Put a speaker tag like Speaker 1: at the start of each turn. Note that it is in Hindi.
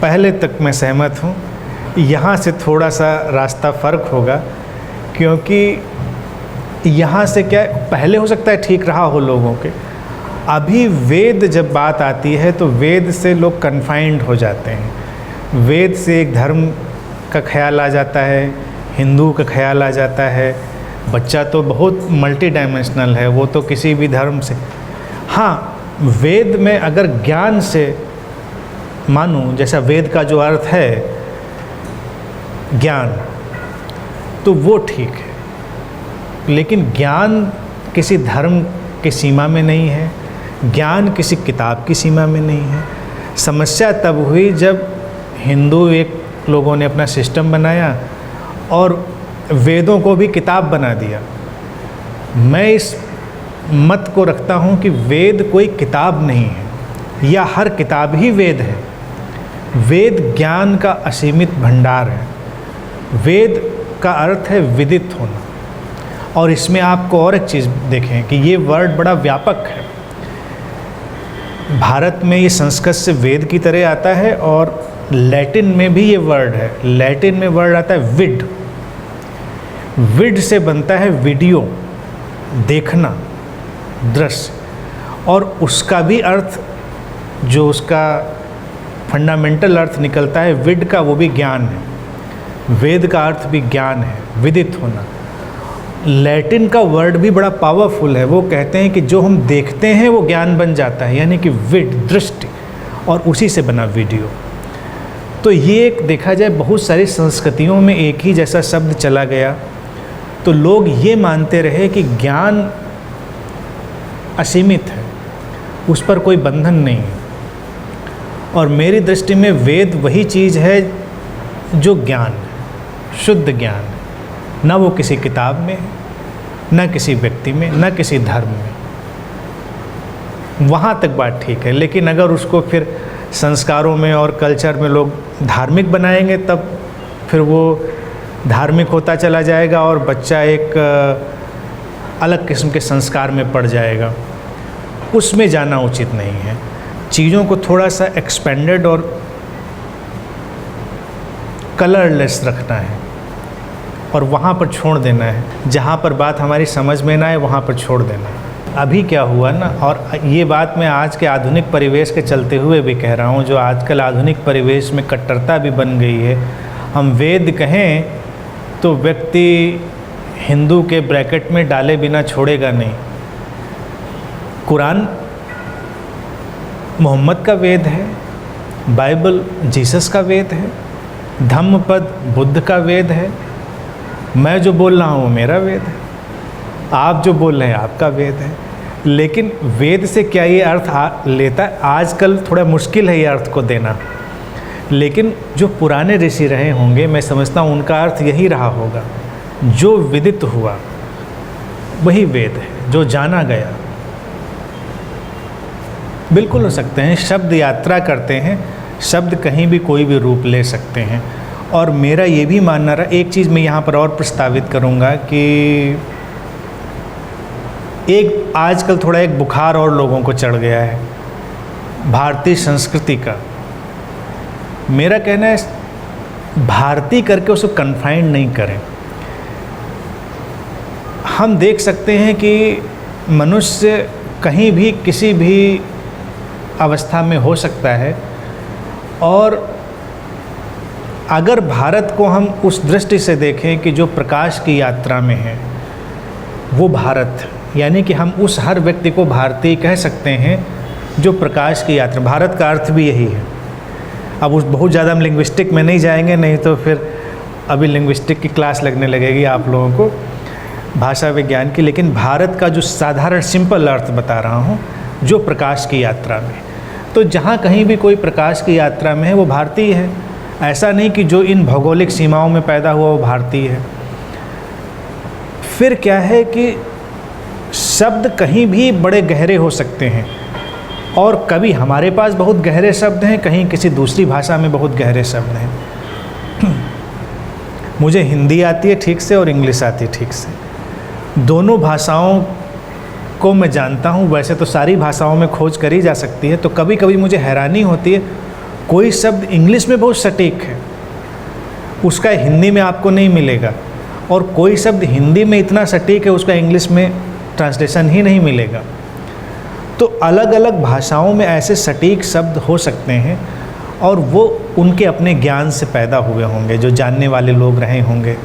Speaker 1: पहले तक मैं सहमत हूँ। यहाँ से थोड़ा सा रास्ता फ़र्क होगा, क्योंकि यहाँ से क्या पहले हो सकता है ठीक रहा हो लोगों के, अभी वेद जब बात आती है तो वेद से लोग कन्फाइंड हो जाते हैं। वेद से एक धर्म का ख्याल आ जाता है, हिंदू का ख्याल आ जाता है। बच्चा तो बहुत मल्टी डायमेंशनल है, वो तो किसी भी धर्म से, हाँ वेद में अगर ज्ञान से मानूं, जैसा वेद का जो अर्थ है ज्ञान, तो वो ठीक है। लेकिन ज्ञान किसी धर्म की सीमा में नहीं है, ज्ञान किसी किताब की सीमा में नहीं है। समस्या तब हुई जब हिंदू एक लोगों ने अपना सिस्टम बनाया और वेदों को भी किताब बना दिया। मैं इस मत को रखता हूँ कि वेद कोई किताब नहीं है, या हर किताब ही वेद है। वेद ज्ञान का असीमित भंडार है। वेद का अर्थ है विदित होना। और इसमें आपको और एक चीज़ देखें कि ये वर्ड बड़ा व्यापक है। भारत में ये संस्कृत से वेद की तरह आता है, और लैटिन में भी ये वर्ड है। लैटिन में वर्ड आता है विड। विड से बनता है वीडियो, देखना, दृश्य, और उसका भी अर्थ जो उसका फंडामेंटल अर्थ निकलता है विड का, वो भी ज्ञान है। वेद का अर्थ भी ज्ञान है, विदित होना। लैटिन का वर्ड भी बड़ा पावरफुल है। वो कहते हैं कि जो हम देखते हैं वो ज्ञान बन जाता है, यानी कि विड, दृष्टि, और उसी से बना वीडियो। तो ये एक देखा जाए बहुत सारी संस्कृतियों में एक ही जैसा शब्द चला गया, तो लोग ये मानते रहे कि ज्ञान असीमित है, उस पर कोई बंधन नहीं है। और मेरी दृष्टि में वेद वही चीज़ है जो ज्ञान है, शुद्ध ज्ञान है। न वो किसी किताब में, न किसी व्यक्ति में, न किसी धर्म में। वहाँ तक बात ठीक है। लेकिन अगर उसको फिर संस्कारों में और कल्चर में लोग धार्मिक बनाएंगे, तब फिर वो धार्मिक होता चला जाएगा और बच्चा एक अलग किस्म के संस्कार में पड़ जाएगा। उसमें जाना उचित नहीं है। चीज़ों को थोड़ा सा एक्सपेंडेड और कलरलेस रखना है, और वहाँ पर छोड़ देना है। जहाँ पर बात हमारी समझ में ना आए वहाँ पर छोड़ देना है। अभी क्या हुआ ना, और ये बात मैं आज के आधुनिक परिवेश के चलते हुए भी कह रहा हूँ, जो आजकल आधुनिक परिवेश में कट्टरता भी बन गई है। हम वेद कहें तो व्यक्ति हिंदू के ब्रैकेट में डाले बिना छोड़ेगा नहीं। कुरान मोहम्मद का वेद है, बाइबल जीसस का वेद है, धम्मपद बुद्ध का वेद है, मैं जो बोल रहा हूँ वो मेरा वेद है, आप जो बोल रहे हैं आपका वेद है। लेकिन वेद से क्या ये अर्थ लेता है? आजकल थोड़ा मुश्किल है ये अर्थ को देना, लेकिन जो पुराने ऋषि रहे होंगे, मैं समझता हूँ उनका अर्थ यही रहा होगा। जो विदित हुआ वही वेद है, जो जाना गया। बिल्कुल हो सकते हैं, शब्द यात्रा करते हैं, शब्द कहीं भी कोई भी रूप ले सकते हैं। और मेरा ये भी मानना रहा, एक चीज़ मैं यहाँ पर और प्रस्तावित करूँगा कि एक आजकल थोड़ा एक बुखार और लोगों को चढ़ गया है भारतीय संस्कृति का। मेरा कहना है भारतीय करके उसको कन्फाइंड नहीं करें। हम देख सकते हैं कि मनुष्य कहीं भी किसी भी अवस्था में हो सकता है, और अगर भारत को हम उस दृष्टि से देखें कि जो प्रकाश की यात्रा में है वो भारत, यानी कि हम उस हर व्यक्ति को भारतीय कह सकते हैं जो प्रकाश की यात्रा। भारत का अर्थ भी यही है। अब उस बहुत ज़्यादा हम लिंग्विस्टिक में नहीं जाएंगे, नहीं तो फिर अभी लिंग्विस्टिक की क्लास लगने लगेगी आप लोगों को, भाषा विज्ञान की। लेकिन भारत का जो साधारण सिंपल अर्थ बता रहा हूँ, जो प्रकाश की यात्रा में, तो जहाँ कहीं भी कोई प्रकाश की यात्रा में है वो भारतीय है। ऐसा नहीं कि जो इन भौगोलिक सीमाओं में पैदा हुआ वो भारतीय है। फिर क्या है कि शब्द कहीं भी बड़े गहरे हो सकते हैं, और कभी हमारे पास बहुत गहरे शब्द हैं, कहीं किसी दूसरी भाषा में बहुत गहरे शब्द हैं। मुझे हिंदी आती है ठीक से और इंग्लिश आती है ठीक से, दोनों भाषाओं को मैं जानता हूँ। वैसे तो सारी भाषाओं में खोज करी जा सकती है, तो कभी कभी मुझे हैरानी होती है कोई शब्द इंग्लिश में बहुत सटीक है, उसका हिंदी में आपको नहीं मिलेगा, और कोई शब्द हिंदी में इतना सटीक है उसका इंग्लिश में ट्रांसलेशन ही नहीं मिलेगा। तो अलग अलग भाषाओं में ऐसे सटीक शब्द हो सकते हैं और वो उनके अपने ज्ञान से पैदा हुए होंगे, जो जानने वाले लोग रहे होंगे।